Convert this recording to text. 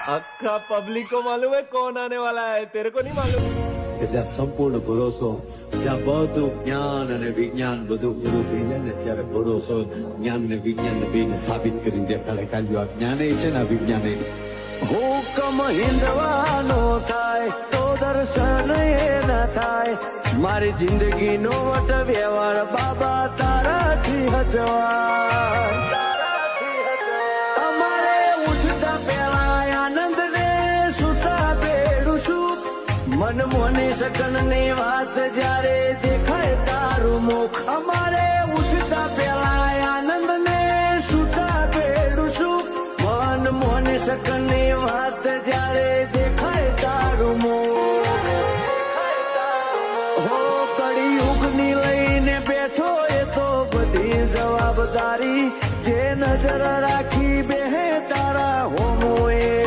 अक्का पब्लिक को मालूम है कौन आने वाला है, तेरे को नहीं मालूम? જ્યાં સંપૂર્ણ ભરોસો, જ્યાં બધું જ્ઞાન અને વિજ્ઞાન બધું પૂરું થઈ જાય ને ત્યારે ભરોસો જ્ઞાન ને વિજ્ઞાન ને બેને સાબિત કરી દેખાડે. કાઢજો આ જ્ઞાને છે ને આ વિજ્ઞાને છે. હુકમ હિંદવાનો થાય તો દર્શન એ ન થાય. મારી જિંદગીનો વટ વ્યવહાર બાબા તારાથી હજવાય. અમારે ઉઠતા પેલા આનંદ ને સુતા બેડું છું. મન મોની સકન ની વાત જ્યારે દેખાય તારું મુખ. અમારે ઉઠતા પેલા આનંદ ને સુતા બેડું છું. મન મોની સકન ની વાત